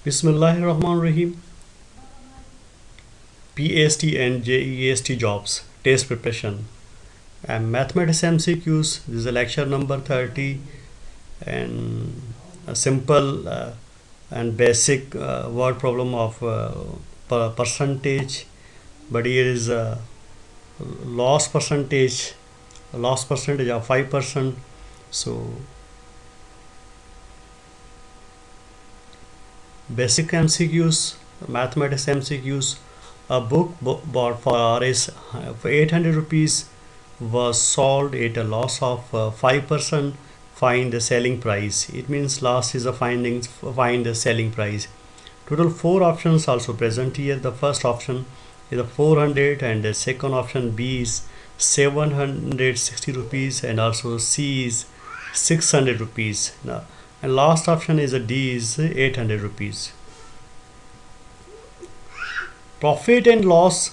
Bismillahirrahmanirrahim. PAST and JEST jobs, test preparation, and mathematics MCQs. This is lecture number 30, and a simple and basic word problem of percentage. But here is a loss percentage of 5%. So basic MCQs, mathematics MCQs. A book bought for RS for 800 rupees was sold at a loss of 5%. Find the selling price. It means loss is a findings. Find the selling price. Total 4 options also present here. The first option is a 400, and the second option B is 760 rupees, and also C is 600 rupees. Now, and last option is a D is 800 rupees. Profit and loss,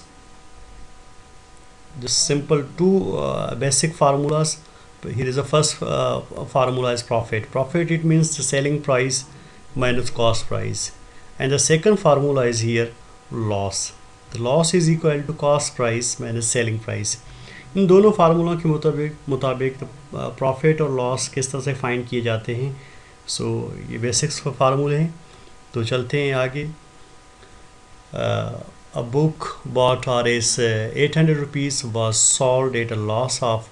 just simple two basic formulas. Here is the first formula is profit. Profit, it means the selling price minus cost price, and the second formula is here loss. The loss is equal to cost price minus selling price. इन दोनों फार्मूलों के मुताबिक profit और loss किस तरह से find किए जाते हैं. सो ये बेसिक्स फार्मूले हैं. तो चलते हैं आगे. A book bought RS 800 rupees was sold at a loss of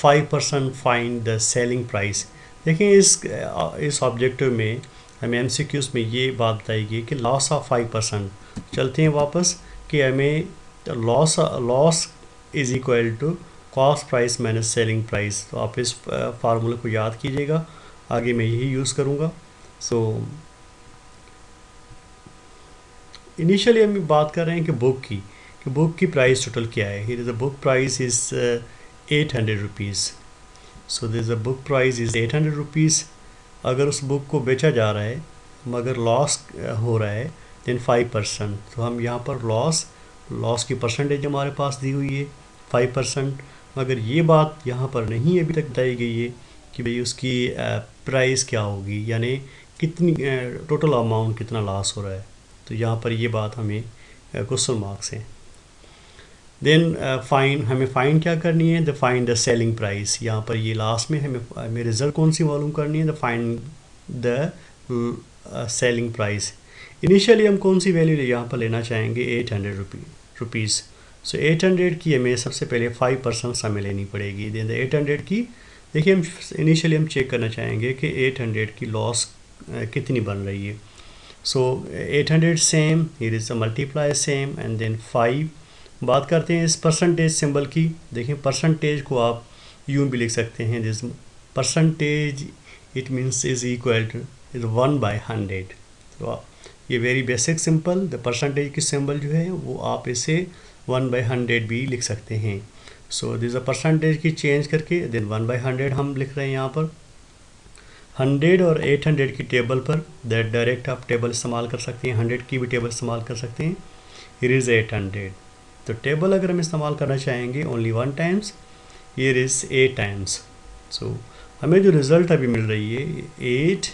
5%. Find the selling price. देखिए इस ऑब्जेक्टिव में हमें MCQs में ये बात बताई गई कि लॉस ऑफ 5%. चलते हैं वापस कि हमें loss is equal to cost price minus selling price. तो आप इस फार्मूले को याद कीजिएगा, आगे मैं यही यूज़ करूँगा. सो इनिशियली हम बात कर रहे हैं कि बुक की प्राइस टोटल क्या है. Here is the book price is 800 rupees. So this the book price is 800 rupees. अगर उस बुक को बेचा जा रहा है मगर लॉस हो रहा है देन 5%. तो हम यहाँ पर लॉस की परसेंटेज हमारे पास दी हुई है 5%. मगर ये बात यहाँ पर नहीं अभी तक बताई गई है कि भाई उसकी प्राइस क्या होगी, यानी कितनी टोटल अमाउंट कितना लॉस हो रहा है. तो यहाँ पर ये बात हमें क्वेश्चन मार्क्स है. देन हमें फाइंड क्या करनी है, the find the selling price. यहाँ पर ये लास्ट में हमें रिजल्ट कौन सी मालूम करनी है, the find the selling price. Initially हम कौन सी वैल्यू यहाँ पर लेना चाहेंगे, 800 रुपीज़. सो 800 की हमें सबसे पहले 5% हमें लेनी पड़ेगी. देन द 800 की देखिए हम इनिशियली हम चेक करना चाहेंगे कि 800 की लॉस कितनी बन रही है. So 800 same, here is a multiply same, and then 5. बात करते हैं इस परसेंटेज सिंबल की. देखिए परसेंटेज को आप यूँ भी लिख सकते हैं, this percentage it means is equal to 1/100. तो ये very basic simple. The percentage की सिंबल जो है वो आप इसे 1/100 भी लिख सकते हैं. सो दिस अ परसेंटेज की चेंज करके देन 1/100 हम लिख रहे हैं यहाँ पर. 100 और 800 की टेबल पर दैट डायरेक्ट आप टेबल इस्तेमाल कर सकते हैं, 100 की भी टेबल इस्तेमाल कर सकते हैं. Here is 800. तो टेबल अगर हम इस्तेमाल करना चाहेंगे only 1 times, here is 8 times. So हमें जो रिज़ल्ट अभी मिल रही है 8,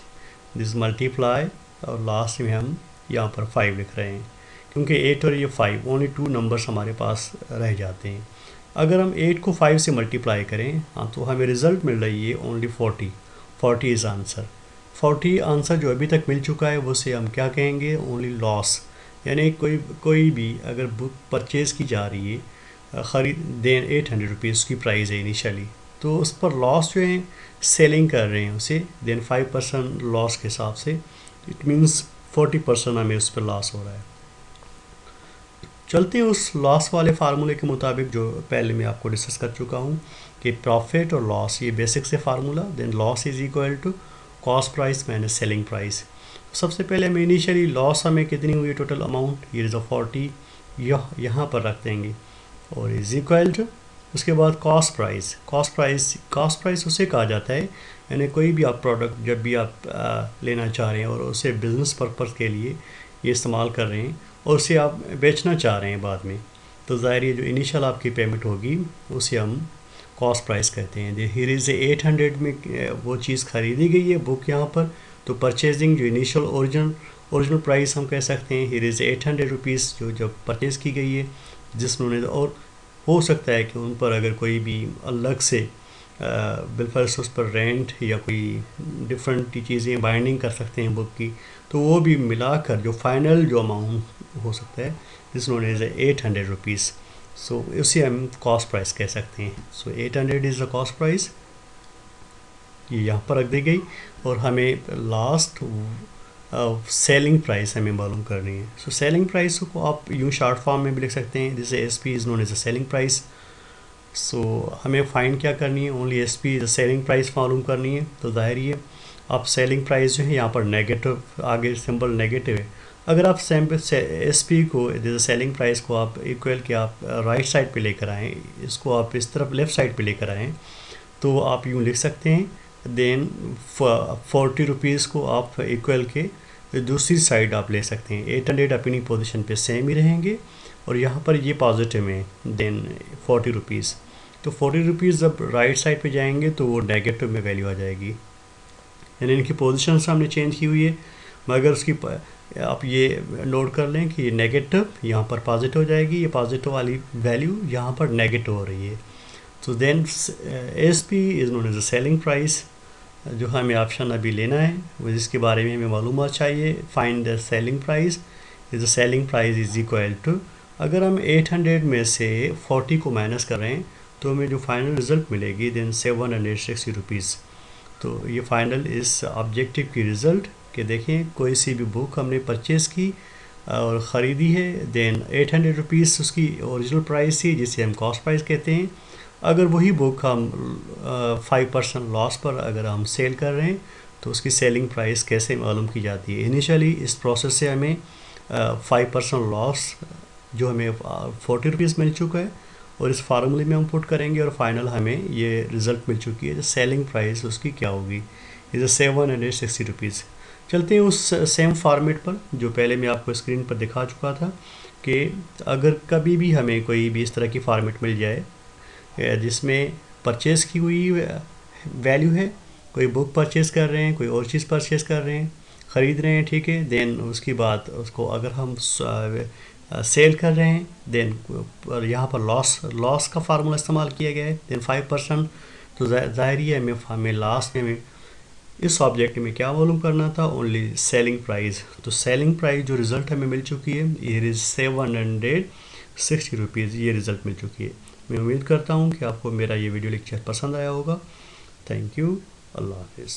दिस मल्टीप्लाई, और लास्ट में हम यहाँ पर 5 लिख रहे हैं क्योंकि 8 और ये 5 ओनली 2 नंबर्स हमारे पास रह जाते हैं. अगर हम 8 को 5 से मल्टीप्लाई करें तो हमें रिज़ल्ट मिल रही है ओनली 40 इज़ आंसर. 40 आंसर जो अभी तक मिल चुका है वो से हम क्या कहेंगे, ओनली लॉस. यानी कोई भी अगर बुक परचेज़ की जा रही है ख़रीद देन 800 रुपीज़ की प्राइस है इनिशियली, तो उस पर लॉस जो है सेलिंग कर रहे हैं उसे देन 5% लॉस के हिसाब से, इट मीन्स 40% हमें उस पर लॉस हो रहा है. चलते हैं उस लॉस वाले फार्मूले के मुताबिक जो पहले मैं आपको डिस्कस कर चुका हूँ कि प्रॉफिट और लॉस ये बेसिक से formula. Then loss is equal to cost price minus selling price. सबसे पहले हमें इनिशियली लॉस हमें कितनी हुई टोटल अमाउंट, ये इज़ 40 यहाँ पर रख देंगे, और इज़ इक्वल टू उसके बाद कॉस्ट प्राइस उसे कहा जाता है यानी कोई भी आप प्रोडक्ट जब भी आप लेना चाह रहे हैं और उसे बिज़नेस पर्पज़ के लिए ये इस्तेमाल कर रहे हैं और उसे आप बेचना चाह रहे हैं बाद में, तो ज़ाहिर है जो इनिशियल आपकी पेमेंट होगी उसे हम कॉस्ट प्राइस कहते हैं. हियर इज़ 800 में वो चीज़ ख़रीदी गई है बुक यहाँ पर, तो परचेजिंग जो इनिशियल ओरिजिनल प्राइस हम कह सकते हैं हियर इज़ 800 रुपीज़ जो जब परचेज़ की गई है जिसमें और हो सकता है कि उन पर अगर कोई भी अलग से बिलफर्स उस पर रेंट या कोई डिफरेंट चीज़ें बाइंडिंग कर सकते हैं बुक की, तो वो भी मिलाकर जो फाइनल जो अमाउंट हो सकता है दिस नोन एज 800 रुपीज़। सो उसे हम कॉस्ट प्राइस कह सकते हैं। सो 800 इज़ द कॉस्ट प्राइस, ये यहाँ पर रख दी गई। और हमें लास्ट सेलिंग प्राइस हमें मालूम करनी है। सो सेलिंग प्राइस को आप यूँ शार्ट फॉर्म में भी लिख सकते हैं, जैसे S P is known as a selling price. So हमें फाइंड क्या करनी है, only S P selling price मालूम करनी है। तो जाहिर ही है आप सेलिंग प्राइस जो है यहाँ पर नेगेटिव आगे सिंबल नेगेटिव है। अगर आप एस पी को जैसे सेलिंग प्राइस को आप इक्वल के आप राइट साइड पे लेकर आएँ, इसको आप इस तरफ लेफ़्ट साइड पे लेकर आएँ, तो आप यूँ लिख सकते हैं देन 40 रुपीज़ को आप इक्वल के दूसरी साइड आप ले सकते हैं। 800 अपनी पोजीशन पे सेम ही रहेंगे और यहाँ पर ये पॉजिटिव में देन 40 रुपीज़। तो 40 रुपीज़ जब राइट साइड पे जाएंगे तो वो नेगेटिव में वैल्यू आ जाएगी, यानी इनकी पोजीशन हमने चेंज की हुई है, मगर उसकी आप ये नोट कर लें कि ये नेगेटिव यहाँ पर पॉजिटिव हो जाएगी, ये पॉजिटिव वाली वैल्यू यहाँ पर नेगेटिव हो रही है। तो then S P is known as a selling price. जो हमें ऑप्शन अभी लेना है वो जिसके बारे में हमें मालूम चाहिए, find the selling price is the selling price is equal to, अगर हम 800 में से 40 को माइनस कर रहे हैं तो हमें जो फाइनल रिज़ल्ट मिलेगी देन 760 रुपीज़। तो ये फाइनल इस ऑब्जेक्टिव की रिज़ल्ट कि देखें कोई सी भी बुक हमने परचेज़ की और ख़रीदी है, देन 800 रुपीज़ उसकी ओरिजिनल प्राइस थी जिसे हम कॉस्ट प्राइस कहते हैं। अगर वही बुक हम 5% लॉस पर अगर हम सेल कर रहे हैं तो उसकी सेलिंग प्राइस कैसे मालूम की जाती है। इनिशियली इस प्रोसेस से हमें 5% लॉस जो हमें 40 रुपीज़ मिल चुका है और इस फार्मूले में हम पुट करेंगे और फाइनल हमें ये रिज़ल्ट मिल चुकी है। सेलिंग प्राइस उसकी क्या होगी, इज़ 760 रुपीज़। चलते हैं उस सेम फॉर्मेट पर जो पहले मैं आपको स्क्रीन पर दिखा चुका था कि अगर कभी भी हमें कोई भी इस तरह की फॉर्मेट मिल जाए जिसमें परचेज़ की हुई वैल्यू है, कोई बुक परचेज़ कर रहे हैं, कोई और चीज़ परचेज़ कर रहे हैं, ख़रीद रहे हैं, ठीक है, देन उसके बाद उसको अगर हम सेल कर रहे हैं देन यहाँ पर लॉस का फार्मूला इस्तेमाल किया गया है देन 5%। तो ज़ाहिर है हमें लास्ट में इस ऑब्जेक्ट में क्या मालूम करना था, ओनली सेलिंग प्राइस। तो सेलिंग प्राइस जो रिज़ल्ट हमें मिल चुकी है ये 760 रुपीज़ ये रिज़ल्ट मिल चुकी है। मैं उम्मीद करता हूँ कि आपको मेरा ये वीडियो लेक्चर पसंद आया होगा। थैंक यू, अल्लाह हाफिज़।